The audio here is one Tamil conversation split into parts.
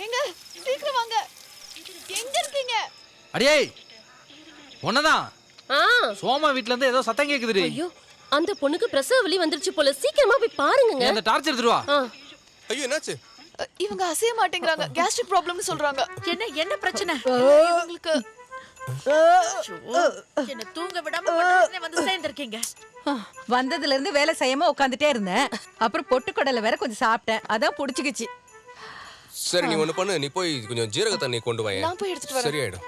எங்க சீக்கிரம் வாங்க. எங்க இருக்கீங்க? அடியே ஒன்னதான். சோமா வீட்ல இருந்து ஏதோ சத்தம் கேக்குதுடி. ஐயோ அந்த பொண்ணுக்கு பிரசவ வலி வந்துருச்சு போல. சீக்கிரமா போய் பாருங்க. அந்த டார்ச் எடுத்துட்டு வா. ஐயோ என்னாச்சு? இவங்க அசைய மாட்டேங்கறாங்க. கேஸ்ட்ரிக் ப்ராப்ளம்னு சொல்றாங்க. என்ன பிரச்சனை? இவங்களுக்கு என்ன தூங்க விடாம பண்றதுனே வந்து சேர்ந்திருக்கீங்க. வந்ததுல இருந்து வேலை செய்யாம உட்காந்துட்டே இருந்தேன். அப்புறம் பொட்டுக்கடலை வேற கொஞ்சம் சாப்பிட்டேன். அதான் புடிச்சுக்கிச்சு. சரி நீ ஒண்ணு பண்ணு, நீ போய் கொஞ்சம் ஜீரக தண்ணி கொண்டு வா. நான் போய் எடுத்துட்டு வரேன். சரியாயிடும்.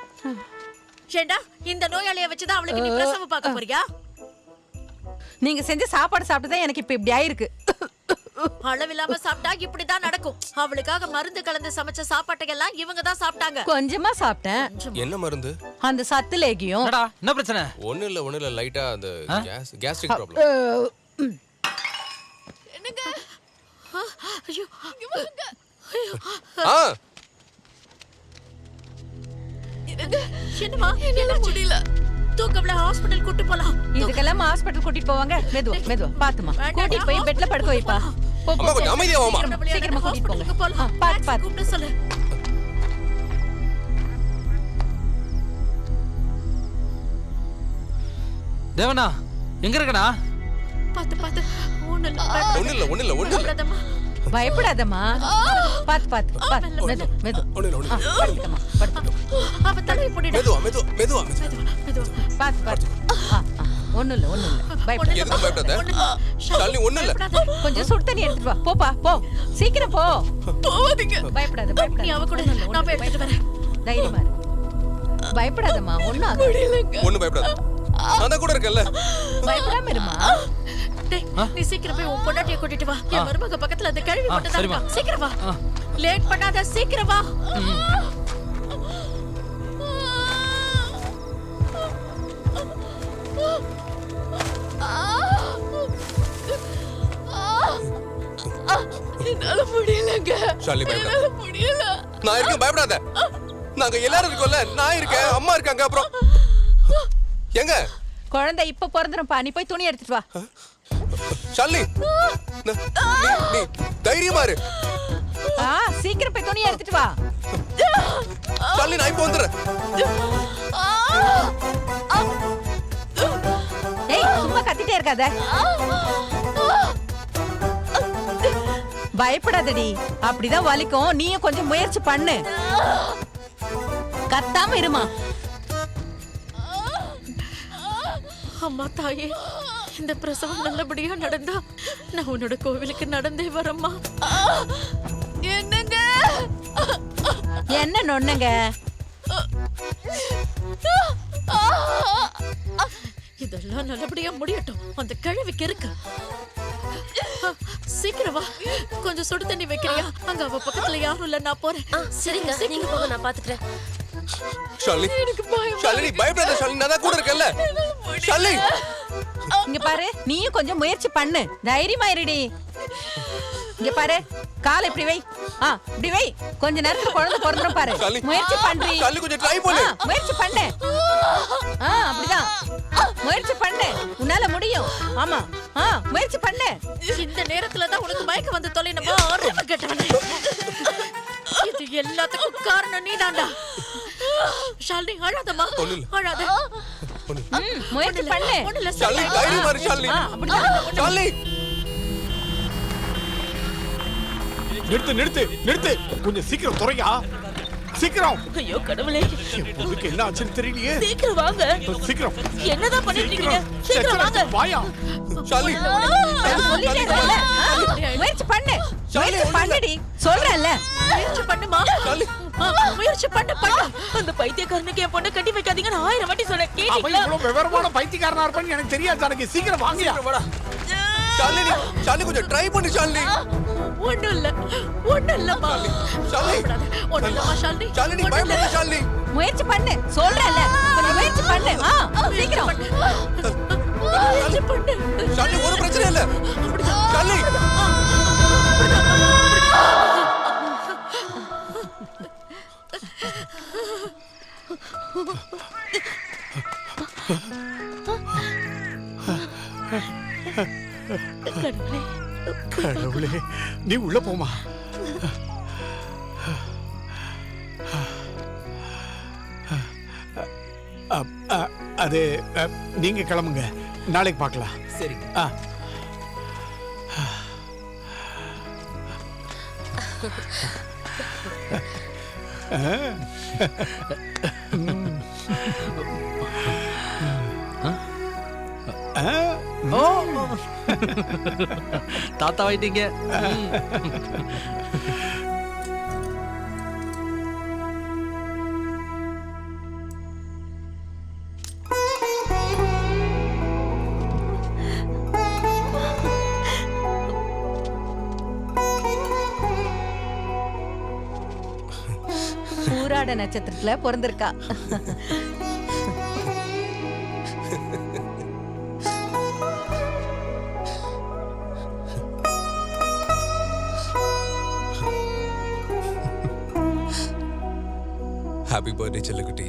ஏண்டா இந்த நோயாளிய வச்சுதான் அவளுக்கு நீ பிரசவம் பார்க்க போறியா? நீங்க செஞ்ச சாப்பாடு சாப்பிட்டு தான் எனக்கு இப்ப இப்படி ஆயிருக்கு. அளவில்லாம சாப்பிட்டா இப்படிதான் நடக்கும். அவளுக்காக மருந்து கலந்து சமைச்ச சாப்பாட்டை எல்லாம் இவங்க தான் சாப்பிட்டாங்க. கொஞ்சமா சாப்பிட்டேன். என்ன மருந்து? அந்த சத்து லேகியம். என்னடா என்ன பிரச்சனை? ஒண்ணு இல்ல லைட்டா அந்த கேஸ்ட்ரிக் ப்ராப்ளம். என்னங்க? ஐயோ என்னமா என்னால முடியல. தூக்கம்ல ஹாஸ்பிடல் கூட்டி போலாம். இதுக்கெல்லாம் ஹாஸ்பிடல் கூட்டிட்டு போவாங்க. மெதுவா பாத்துமா கூட்டிட்டு போய் பெட்ல படுக்க வைப்பா. அம்மா கொஞ்சம் அமைதியா வாமா. சீக்கிரமா கூட்டிட்டு போங்க. பாத்து கூப்பிட்டு சொல்லு. தேவனா எங்க இருக்கடா? பாத்து ஒண்ணு இல்ல. பயப்படாதம்மா. பாத்து மெது. படுத்துக்கமா. அவ தலைய போடிடா. மெதுவா. பாத்து. ஒண்ணு இல்ல. பயப்படாத. எதுக்கு பயப்படாத? ஷாலினி ஒண்ணு இல்ல. கொஞ்சம் சுடு தண்ணி எடுத்துட்டு வா. போப்பா போ. சீக்கிரம் போ. போவாதீங்க. பயப்படாத. நீ அவ கூட நான் போய் எடுத்துட்டு வரேன். தைரியமா இரு. பயப்படாதம்மா. ஒண்ணு ஆகாது. ஒண்ணு பயப்படாத. நான் கூட இருக்கேன்ல. பயப்படாம இருமா. டேய் நீ சீக்கிரம் போய் உன் பொண்டாட்டிய கூட்டிட்டு வா. என் மருமக பக்கத்துல அந்த கழுவி மட்டும் தான் இருக்கா. சீக்கிரம் வா. லேட் பண்ணாத. சீக்கிரம் வா. என்னால முடியலங்க. ஷாலினி பயப்படாத. என்னால முடியல. நான் இருக்கேன், பயப்படாத. நாங்க எல்லாரும் இருக்கோம்ல. நான் இருக்கேன், அம்மா இருக்காங்க. அப்புறம் எங்க குழந்தை இப்ப பிறந்துரும்பா. நீ போய் துணி எடுத்துட்டு வா. ஷாலினி நீ தைரியமா இரு. சீக்கிரம் போய் துணி எடுத்துட்டு வா. ஷாலினி நான் இப்ப வந்துடுறேன். ஏய் சும்மா கத்திட்டே இருக்காத. பயப்படாதடி. அப்படிதான் வலிக்கும். நீயும் கொஞ்சம் முயற்சி பண்ணு. கத்தாம இருமா. அம்மா தாயே, இந்த பிரசவம் நல்லபடியா நடந்தா நான் உன்னோட கோவிலுக்கு நடந்தே வரேம்மா. என்னங்க? என்ன நொண்ணுங்க? இதெல்லாம் நல்லபடியா முடியட்டும். அந்த கிழவிக்கு இருக்கு. சீக்கிரம் வா. கொஞ்சம் சுடு தண்ணி வைக்கிறியா? அங்க அவ பக்கத்துல யாரும் இல்ல. நான் போறேன். சரிங்க நீங்க போங்க, நான் பாத்துக்கிறேன். ஷாலினி ஷாலினி பயப்படாத. ஷாலினி நான் கூட இருக்கேன்ல. ஷாலினி இங்க பாரு, நீயும் கொஞ்சம் முயற்சி பண்ணு. தைரியமா இருடி. இங்க பாரு, கால் இப்படி வை. இப்படி வை. கொஞ்ச நேரத்துல குழந்தை பிறந்துரும் பாரு. முயற்சி பண்றீ. ஷாலினி கொஞ்சம் ட்ரை பண்ணு. முயற்சி பண்ணு. அப்படிதான். முயற்சி பண்ணு. உன்னால முடியும். ஆமா. முயற்சி பண்ணு. இந்த நேரத்துல தான் உனக்கு மயக்கம் வந்து தொலைனமா ஆரம்ப கேட்டவனே. இது எல்லாத்துக்கும் காரணம் நீதான்டா. ஷாலினி அழாதம்மா. அழாத. முயற்சி பண்ணு. ஷாலினி தைரியமா இரு. ஷாலினி அப்படிதான். ஷாலினி நிறுத்து. கொஞ்சம் சீக்கிரம் துறையா. சீக்கிரம். ஐயோ கடவுளே, உங்களுக்கு என்ன ஆச்சுன்னு தெரியலையே. சீக்கிரம் வாங்க. சீக்கிரம். என்னதான் பண்ணிட்டு இருக்கீங்க? சீக்கிரம் வாங்க. வாயா. ஷாலினி சொல்லிட்டே இருக்கல. முயற்சி பண்ணு. முயற்சி பண்ணுடி. சொல்றேன்ல. முயற்சி பண்ணுமா. முயற்சி பண்ணு. அந்த பைத்தியக்காரனுக்கு என் பொண்ணை கட்டி வைக்காதீங்க. நான் 1000 வாட்டி சொன்னேன். அவன் கேட்டீங்களா? இவ்வளவு விவரமான பைத்தியக்காரனா இருப்பான்னு எனக்கு தெரியாது. எனக்கு சீக்கிரம் வாங்கயா. ஷாலினி கொஞ்சம் ட்ரை பண்ணு. ஷாலினி ஒண்ணும் இல்லம்மா. ஷாலினி ஷாலினி பயப்படாத. ஷாலினி முயற்சி பண்ணு. சொல்றேன்ல. கொஞ்சம் முயற்சி பண்ணு. சீக்கிரம். முயற்சி பண்ணு. ஷாலினி ஒரு பிரச்சனை இல்ல. ஷாலினி கடவுளே, நீ உள்ள போமா. அது நீங்க கிளம்புங்க, நாளைக்கு பார்க்கலாம். சரிங்க. ஆ. ஓ தாத்தா ஆயிட்டீங்க. பூராட நட்சத்திரத்துல பிறந்திருக்கா. ஹாப்பி பர்த்டே செல்லக்குட்டி.